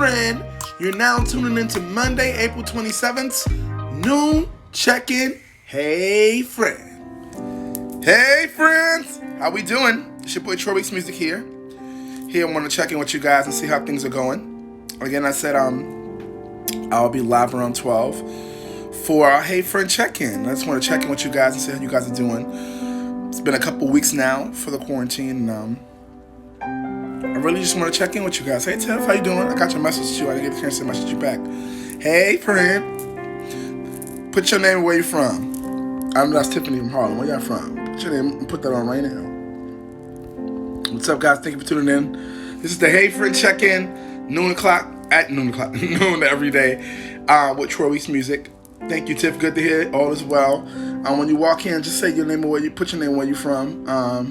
friend. You're now tuning into Monday, April 27th, noon check-in. Hey, friend. Hey, friends. How we doing? It's your boy Troy Weeks Music here. Here I want to check in with you guys and see how things are going. Again, I said I'll be live around 12 for our Hey Frinnn check-in. I just want to check in with you guys and see how you guys are doing. It's been a couple weeks now for the quarantine, and I really just want to check in with you guys. Hey, Tiff, how you doing? I got your message too. I didn't get a chance to message you back. Hey, friend. Put your name and where you from. That's Tiffany from Harlem. Where y'all from? Put your name and put that on right now. What's up, guys? Thank you for tuning in. This is the Hey Frinnn check-in, noon every day with Troy Weeks Music. Thank you, Tiff. Good to hear. All is well. When you walk in, just say your name and where you put your name and where you from. I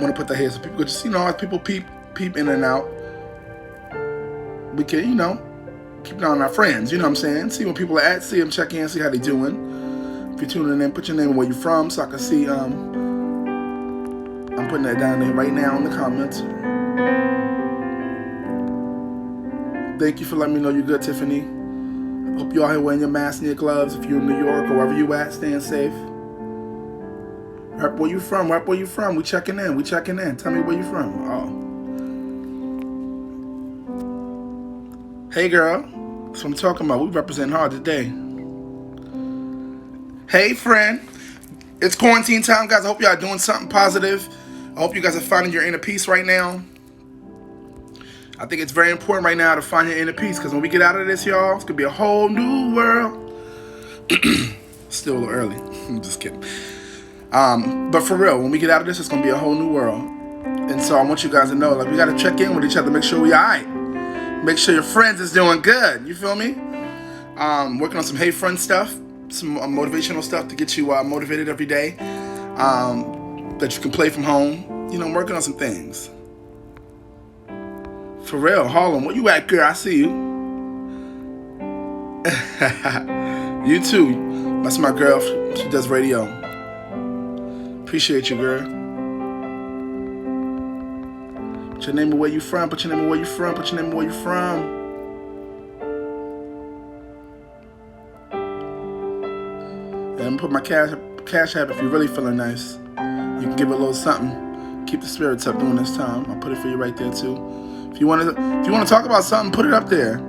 want to put that here so people could just, as people peep in and out, we can, keep an eye on our friends, you know what I'm saying? See when people are at, see them, check in, see how they doing. If you're tuning in, put your name and where you're from so I can see. I'm putting that down there right now in the comments. Thank you for letting me know you're good, Tiffany. Hope you all here wearing your mask and your gloves. If you're in New York or wherever you at, staying safe. Rep where you from? Rep where you from? We checking in. Tell me where you from. Oh. Hey, girl. That's what I'm talking about. We represent hard today. Hey, friend. It's quarantine time, guys. I hope y'all are doing something positive. I hope you guys are finding your inner peace right now. I think it's very important right now to find your inner peace, because when we get out of this, y'all, it's going to be a whole new world. Still a little early. I'm just kidding. But for real, when we get out of this, it's going to be a whole new world. And so I want you guys to know, we got to check in with each other, make sure we all right. Make sure your friends is doing good. You feel me? Working on some Hey Frinnn stuff, some motivational stuff to get you motivated every day, that you can play from home. I'm working on some things. For real, Harlem, where you at, girl? I see you. You too. That's my girl. She does radio. Appreciate you, girl. Put your name and where you from. Put your name and where you from. Put your name and where you from. And put my cash app if you're really feeling nice. You can give it a little something. Keep the spirits up during this time. I'll put it for you right there too. If you want to talk about something, put it up there.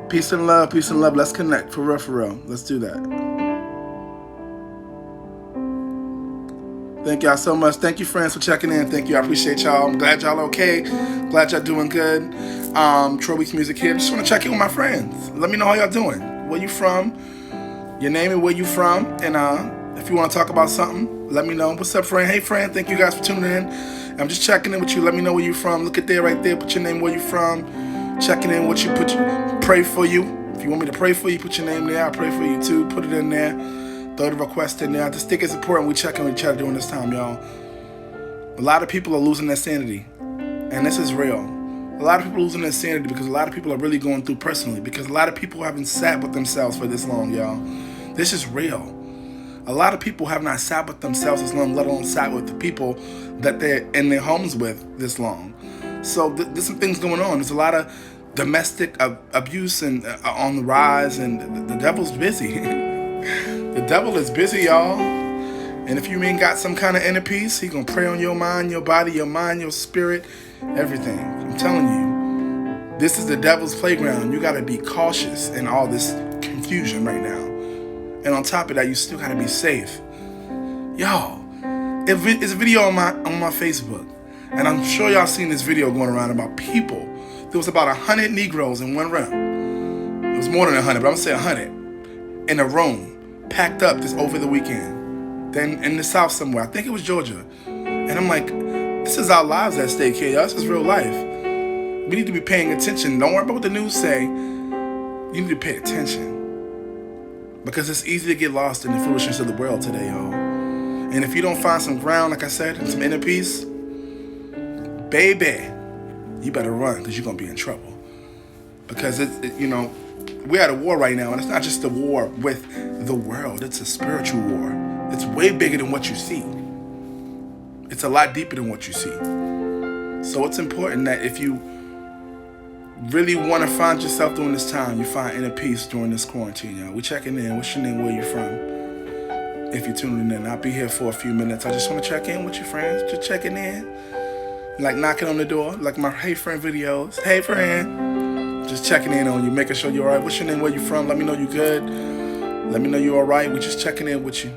Peace and love. Let's connect. For real. Let's do that. Thank y'all so much. Thank you, friends, for checking in. Thank you. I appreciate y'all. I'm glad y'all okay. Glad y'all doing good. Troy Weeks Music here. Just want to check in with my friends. Let me know how y'all doing. Where you from? Your name and where you from. And if you want to talk about something, let me know. What's up, friend? Hey, friend. Thank you guys for tuning in. I'm just checking in with you. Let me know where you from. Look at there, right there. Put your name, where you from. Checking in with you. Pray for you. If you want me to pray for you, put your name there. I'll pray for you too. Put it in there. Throw the request in there. I just think it's important we check in with each other during this time, y'all. A lot of people are losing their sanity. And this is real. A lot of people are losing their sanity because a lot of people are really going through personally. Because a lot of people haven't sat with themselves for this long, y'all. This is real. A lot of people have not sat with themselves this long, let alone sat with the people that they're in their homes with this long. So there's some things going on. There's a lot of domestic abuse and on the rise, and the devil's busy. The devil is busy, y'all. And if you ain't got some kind of inner peace, he gonna prey on your mind, your body, your mind, your spirit, everything. I'm telling you, this is the devil's playground. You gotta be cautious in all this confusion right now. And on top of that, you still gotta be safe. Y'all, it's a video on my Facebook. And I'm sure y'all seen this video going around about people. There was about 100 Negroes in one room. It was more than 100, but I'm gonna say 100. In a room, packed up this over the weekend. Then in the South somewhere, I think it was Georgia. And I'm like, this is our lives at stake here, y'all. This is real life. We need to be paying attention. Don't worry about what the news say. You need to pay attention. Because it's easy to get lost in the foolishness of the world today, y'all. And if you don't find some ground, like I said, and some inner peace, baby, you better run, because you're going to be in trouble. Because, we're at a war right now, and it's not just a war with the world. It's a spiritual war. It's way bigger than what you see. It's a lot deeper than what you see. So it's important that if you really want to find yourself during this time, you find inner peace during this quarantine, y'all. We checking in. What's your name? Where you from? If you're tuning in, I'll be here for a few minutes. I just want to check in with your friends. Just checking in. Like knocking on the door. Like my Hey Frinnn videos. Hey Frinnn. Just checking in on you. Making sure you're alright. What's your name? Where you from? Let me know you good. Let me know you're alright. We're just checking in with you.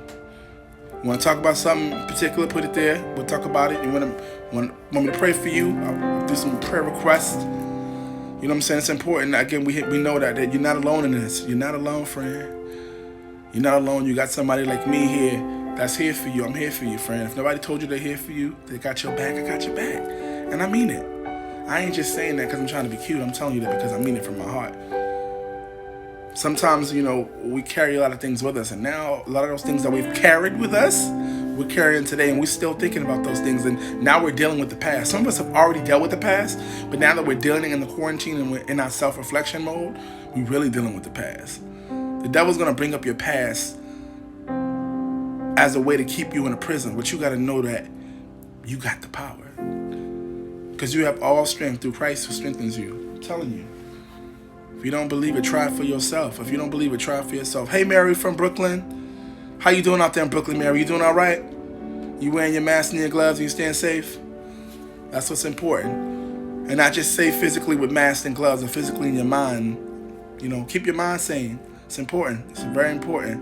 You want to talk about something in particular? Put it there. We'll talk about it. You want me to pray for you? I'll do some prayer requests. You know what I'm saying? It's important. Again, we know that you're not alone in this. You're not alone, friend. You're not alone. You got somebody like me here that's here for you. I'm here for you, friend. If nobody told you they're here for you, they got your back, I got your back. And I mean it. I ain't just saying that because I'm trying to be cute. I'm telling you that because I mean it from my heart. Sometimes, we carry a lot of things with us. And now a lot of those things that we've carried with us, we're carrying today, and we're still thinking about those things, and now we're dealing with the past. Some of us have already dealt with the past, but now that we're dealing in the quarantine and we're in our self-reflection mode, we're really dealing with the past. The devil's going to bring up your past as a way to keep you in a prison, but you got to know that you got the power, because you have all strength through Christ who strengthens you. I'm telling you. If you don't believe it, try it for yourself. If you don't believe it, try it for yourself. Hey, Mary from Brooklyn. How you doing out there in Brooklyn, Mary? You doing all right? You wearing your mask and your gloves and you staying safe? That's what's important. And not just safe physically with masks and gloves, and physically in your mind. Keep your mind sane. It's important. It's very important.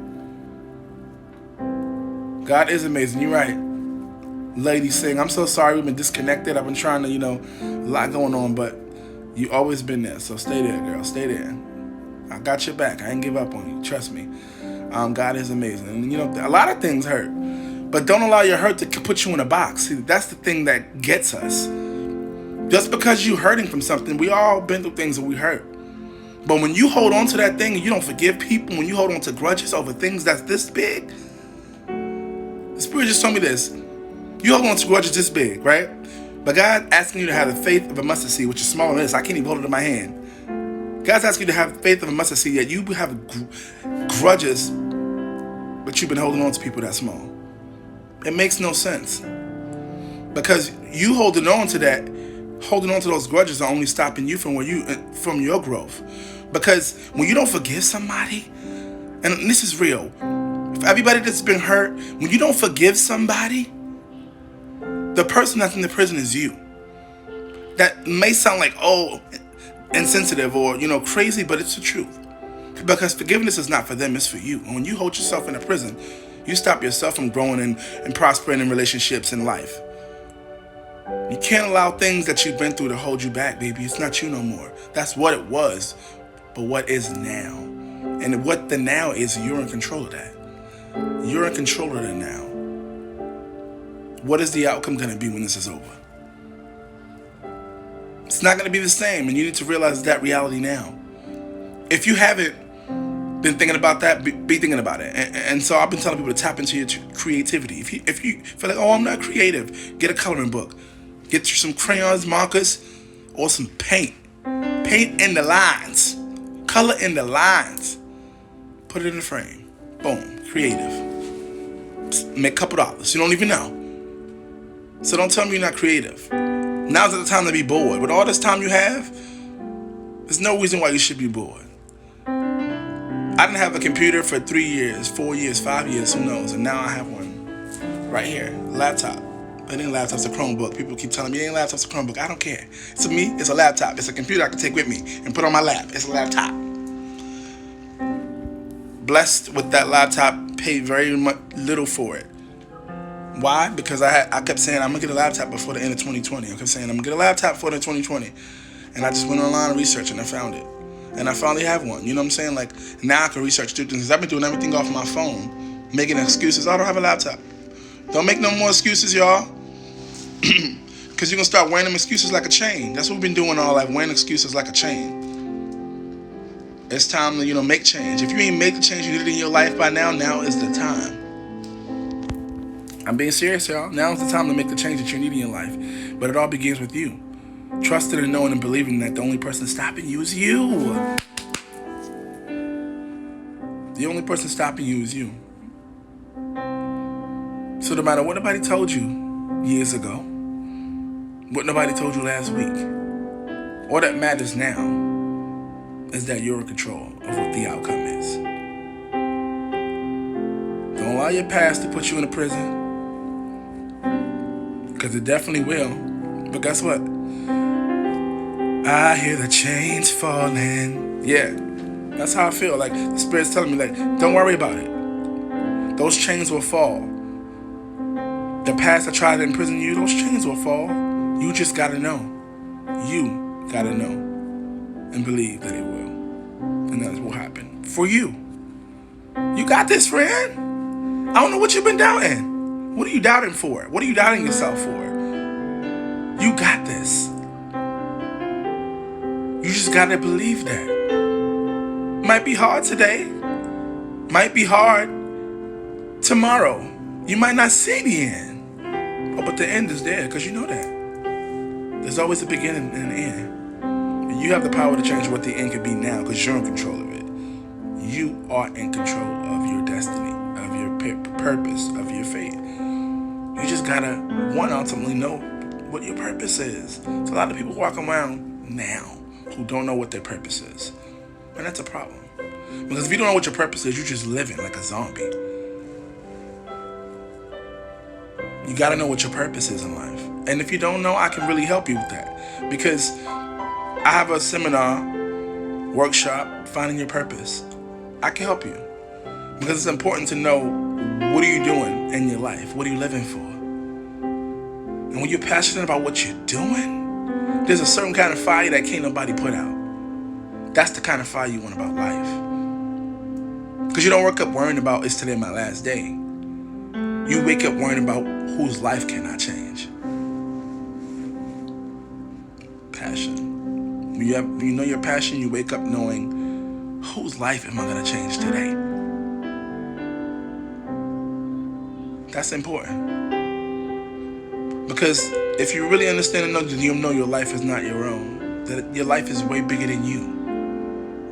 God is amazing. You're right. Lady saying, I'm so sorry we've been disconnected. I've been trying to, a lot going on, but you always been there. So stay there, girl. Stay there. I got your back. I ain't give up on you. Trust me. God is amazing. And, a lot of things hurt. But don't allow your hurt to put you in a box. See, that's the thing that gets us. Just because you're hurting from something, we all been through things that we hurt. But when you hold on to that thing and you don't forgive people, when you hold on to grudges over things that's this big, the Spirit just told me this. You hold on to grudges this big, right? But God asking you to have the faith of a mustard seed, which is smaller than this. I can't even hold it in my hand. God's asking you to have the faith of a mustard seed, yet you have grudges, but you've been holding on to people that small. It makes no sense. Because you holding on to those grudges are only stopping you from your growth. Because when you don't forgive somebody, and this is real, for everybody that's been hurt, when you don't forgive somebody, the person that's in the prison is you. That may sound like, insensitive or, crazy, but it's the truth. Because forgiveness is not for them, it's for you. And when you hold yourself in a prison, you stop yourself from growing and prospering in relationships in life. You can't allow things that you've been through to hold you back, baby. It's not you no more. That's what it was. But what is now? And what the now is, you're in control of that. You're in control of that now. What is the outcome going to be when this is over? It's not going to be the same, and you need to realize that reality now. If you haven't been thinking about that, be thinking about it. And so I've been telling people to tap into your creativity. If you feel like, I'm not creative, get a coloring book. Get you some crayons, markers, or some paint. Paint in the lines. Color in the lines. Put it in the frame. Boom. Creative. Make a couple dollars. You don't even know. So don't tell me you're not creative. Now's the time to be bored. With all this time you have, there's no reason why you should be bored. I didn't have a computer for 3 years, 4 years, 5 years, who knows? And now I have one right here, laptop. It ain't a laptop, it's a Chromebook. People keep telling me it ain't a laptop, it's a Chromebook. I don't care. To me, it's a laptop. It's a computer I can take with me and put on my lap. It's a laptop. Blessed with that laptop, paid very little for it. Why? Because I kept saying I'm gonna get a laptop before the end of 2020. I kept saying I'm gonna get a laptop before the end of 2020. And I just went online and researched and I found it. And I finally have one. You know what I'm saying? Like, now I can research, do things. I've been doing everything off my phone, making excuses. I don't have a laptop. Don't make no more excuses, y'all. Because you're going to start wearing them excuses like a chain. That's what we've been doing all life, wearing excuses like a chain. It's time to, make change. If you ain't make the change you needed in your life by now is the time. I'm being serious, y'all. Now is the time to make the change that you need in your life. But it all begins with you. Trusting and knowing and believing that the only person stopping you is you. The only person stopping you is you. So no matter what nobody told you, years ago, what nobody told you last week. All that matters now is that you're in control of what the outcome is. Don't allow your past to put you in a prison, because it definitely will. But guess what? I hear the chains falling. Yeah, that's how I feel. Like the Spirit's telling me, like, don't worry about it. Those chains will fall. The past that tried to imprison you, those chains will fall. You just gotta know. You gotta know and believe that it will. And that will happen for you. You got this, friend. I don't know what you've been doubting. What are you doubting for? What are you doubting yourself for? You got this. You just gotta believe that. Might be hard today. Might be hard tomorrow. You might not see the end. Oh, but the end is there, because you know that. There's always a beginning and an end. And you have the power to change what the end could be now, because you're in control of it. You are in control of your destiny, of your purpose, of your fate. You just gotta, ultimately know what your purpose is. There's a lot of people walking around now who don't know what their purpose is. And that's a problem. Because if you don't know what your purpose is, you're just living like a zombie. You gotta know what your purpose is in life. And if you don't know, I can really help you with that. Because I have a seminar, workshop, Finding Your Purpose. I can help you. Because it's important to know, what are you doing in your life? What are you living for? And when you're passionate about what you're doing, there's a certain kind of fire that can't nobody put out. That's the kind of fire you want about life. Because you don't wake up worrying about, is today my last day? You wake up worrying about whose life can I change. Passion. When you know your passion, you wake up knowing, whose life am I going to change today? That's important. Because if you really understand and know that you know your life is not your own, that your life is way bigger than you.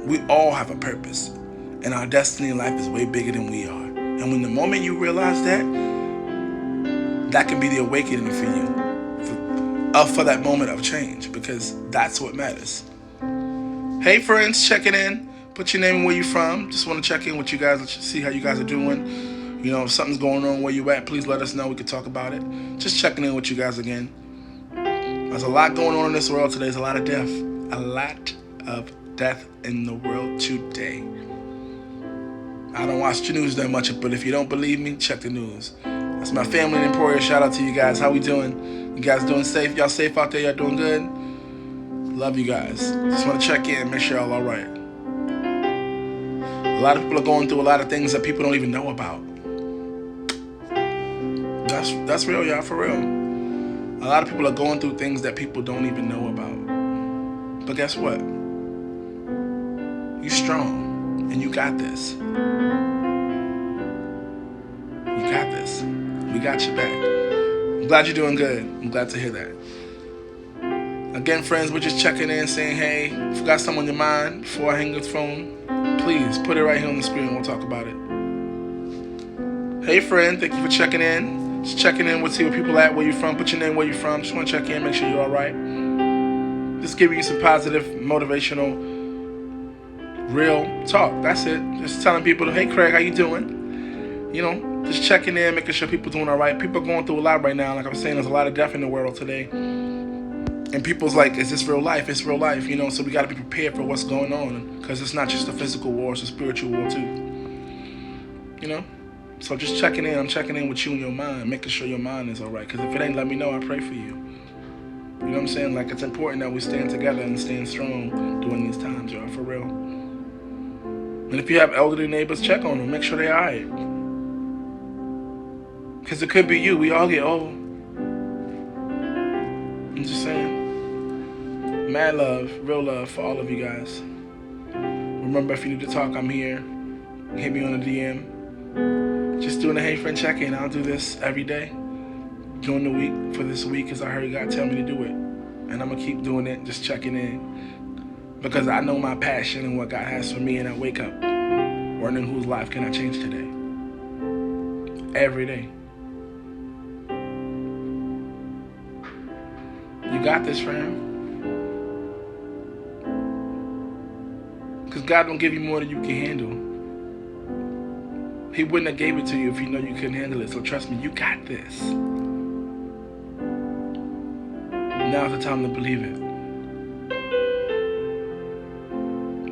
We all have a purpose, and our destiny in life is way bigger than we are. And when the moment you realize that, that can be the awakening for you, for that moment of change, because that's what matters. Hey friends, checking in. Put your name and where you from. Just want to check in with you guys, see how you guys are doing. You know, if something's going on where you at, please let us know. We can talk about it. Just checking in with you guys again. There's a lot going on in this world today. There's a lot of death. A lot of death in the world today. I don't watch the news that much, but if you don't believe me, check the news. That's my family in Emporia. Shout out to you guys. How we doing? You guys doing safe? Y'all safe out there? Y'all doing good? Love you guys. Just want to check in, make sure y'all all right. A lot of people are going through a lot of things that people don't even know about. That's real, y'all, for real. A lot of people are going through things that people don't even know about. But guess what? You're strong, and you got this. You got this. We got your back. I'm glad you're doing good. I'm glad to hear that. Again, friends, we're just checking in, saying, hey, if you got something on your mind before I hang the phone, please put it right here on the screen and we'll talk about it. Hey, friend, thank you for checking in. Just checking in with see where people at, where you from. Put your name, where you from. Just want to check in, make sure you're all right. Just giving you some positive, motivational, real talk. That's it. Just telling people, hey, Craig, how you doing? You know, just checking in, making sure people doing all right. People are going through a lot right now. Like I'm saying, there's a lot of death in the world today. And people's like, is this real life? It's real life, you know, so we got to be prepared for what's going on. Because it's not just a physical war, it's a spiritual war too. You know? So just checking in. I'm checking in with you and your mind, making sure your mind is all right. Because if it ain't, let me know. I pray for you. You know what I'm saying? Like, it's important that we stand together and stand strong during these times, y'all, for real. And if you have elderly neighbors, check on them. Make sure they're all right. Because it could be you. We all get old. I'm just saying. Mad love, real love for all of you guys. Remember, if you need to talk, I'm here. Hit me on the DM. Just doing a Hey Frinnn check-in. I'll do this every day during the week for this week because I heard God tell me to do it. And I'm going to keep doing it, just checking in. Because I know my passion and what God has for me, and I wake up wondering whose life can I change today. Every day. You got this, friend. Because God don't give you more than you can handle. He wouldn't have gave it to you if He know you couldn't handle it. So trust me, you got this. Now's the time to believe it.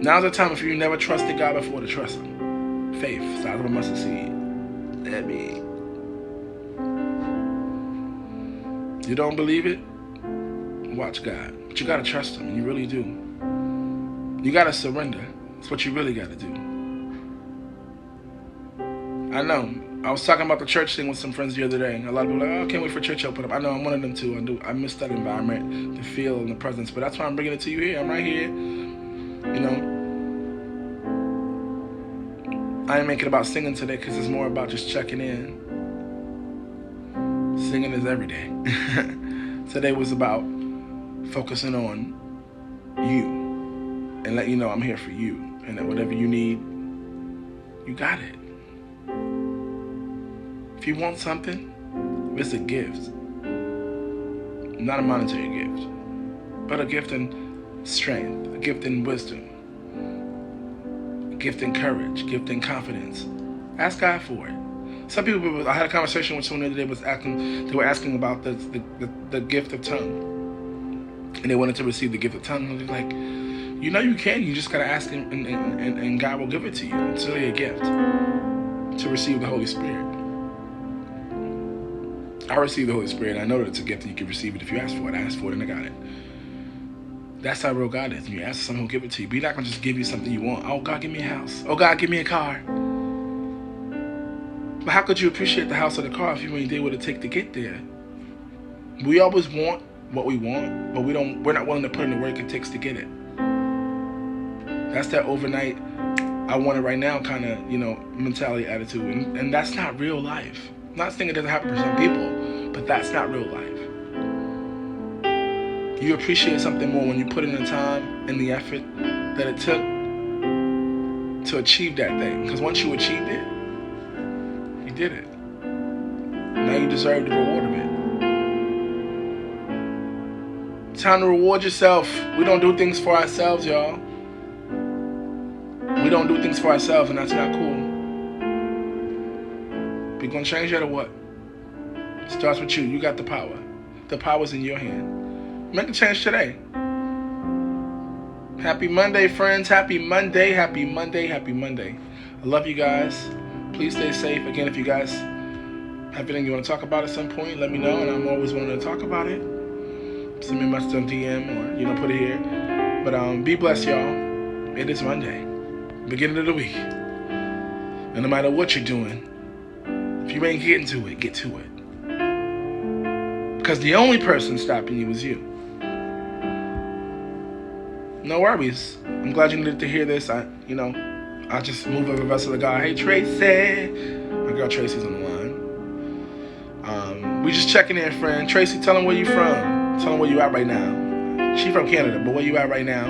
Now's the time if you never trusted God before to trust Him. Faith, size of a mustard seed. That means you don't believe it? Watch God. But you gotta trust Him, and you really do. You gotta surrender. That's what you really gotta do. I know. I was talking about the church thing with some friends the other day. A lot of people are like, oh, I can't wait for church to open up. I know I'm one of them too. I miss that environment, the feel and the presence. But that's why I'm bringing it to you here. I'm right here. You know, I ain't making it about singing today because it's more about just checking in. Singing is every day. Today was about focusing on you and let you know I'm here for you, and that whatever you need, you got it. If you want something, it's a gift. Not a monetary gift, but a gift in strength, a gift in wisdom, a gift in courage, a gift in confidence. Ask God for it. Some people, I had a conversation with someone the other day, they were asking about the gift of tongue. And they wanted to receive the gift of tongue. And they're like, you know you can, you just gotta ask Him and God will give it to you. It's really a gift to receive the Holy Spirit. I received the Holy Spirit, and I know that it's a gift and you can receive it if you ask for it. I asked for it and I got it. That's how real God is. When you ask someone, He'll give it to you. But He's not gonna just give you something you want. Oh, God, give me a house. Oh, God, give me a car. But how could you appreciate the house or the car if you ain't did what it take to get there? We always want what we want, but we're not willing to put in the work it takes to get it. That's that overnight, I want it right now kind of, mentality, attitude. And that's not real life. I'm not saying it doesn't happen for some people, but that's not real life. You appreciate something more when you put in the time and the effort that it took to achieve that thing. Because once you achieved it, you did it. Now you deserve the reward of it. Time to reward yourself. We don't do things for ourselves, y'all. We don't do things for ourselves, and that's not cool. We gonna change that or what? It starts with you. You got the power. The power's in your hand. Make a change today. Happy Monday, friends. Happy Monday. Happy Monday. Happy Monday. I love you guys. Please stay safe. Again, if you guys have anything you want to talk about at some point, let me know, and I'm always willing to talk about it. Send me a message on DM or, put it here. But be blessed, y'all. It is Monday. Beginning of the week. And no matter what you're doing, if you ain't getting to it, get to it. Because the only person stopping you is you. No worries. I'm glad you needed to hear this. I just moved over a vessel of God. Hey, Tracy. My girl Tracy's on the line. We just checking in, friend. Tracy, tell them where you from. Tell them where you at right now. She from Canada, but where you at right now?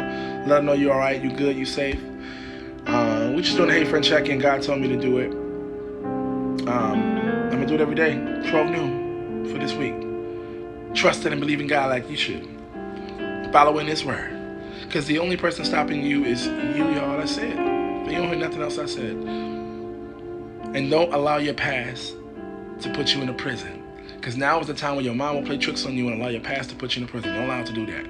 Let them know you all right, you good, you safe. We just doing a Hey Frinnn check-in. God told me to do it. I'm going to do it every day, 12 noon for this week. Trusting and believing God like you should. Following His word. Because the only person stopping you is you, y'all. That's it. But you don't hear nothing else I said. And don't allow your past to put you in a prison. Because now is the time when your mom will play tricks on you and allow your past to put you in a prison. Don't allow it to do that.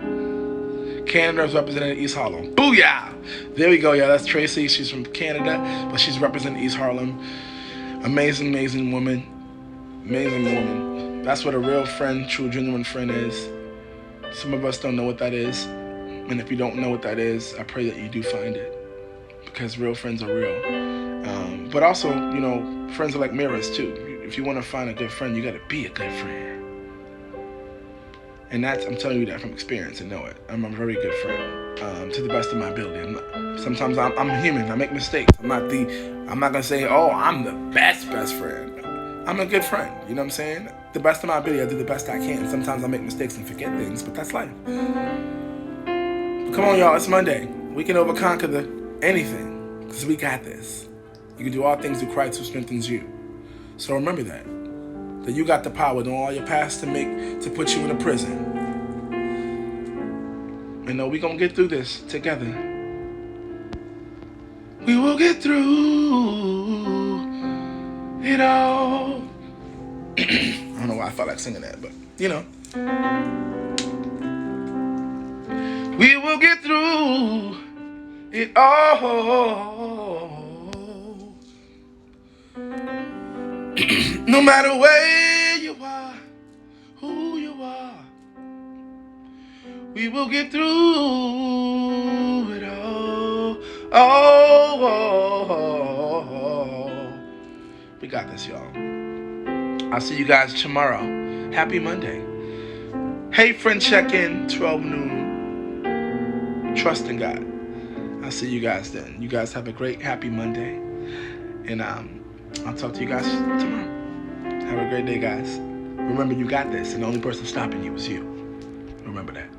Canada is represented in East Harlem. Booyah! There we go, y'all. That's Tracy. She's from Canada, but she's representing East Harlem. Amazing, amazing woman. Amazing woman. That's what a real friend, true, genuine friend is. Some of us don't know what that is. And if you don't know what that is, I pray that you do find it. Because real friends are real. But also, friends are like mirrors too. If you want to find a good friend, you got to be a good friend. And I'm telling you that from experience and know it. I'm a very good friend, to the best of my ability. Sometimes I'm human. I make mistakes. I'm not gonna say, oh, I'm the best friend. I'm a good friend. You know what I'm saying? The best of my ability, I do the best I can. Sometimes I make mistakes and forget things, but that's life. Come on, y'all. It's Monday. We can overconquer anything because we got this. You can do all things through Christ who strengthens you. So remember that you got the power. Don't allow your past to put you in a prison. You know, we're going to get through this together. We will get through it all. I don't know why I felt like singing that, but, you know. We will get through it all. No matter where you are, who you are, we will get through it all. Oh, we got this, y'all. I'll see you guys tomorrow. Happy Monday. Hey Frinnn, check in 12 noon. Trust in God. I'll see you guys then. You guys have a great, happy Monday. And I'll talk to you guys tomorrow. Have a great day, guys. Remember, you got this, and the only person stopping you is you. Remember that.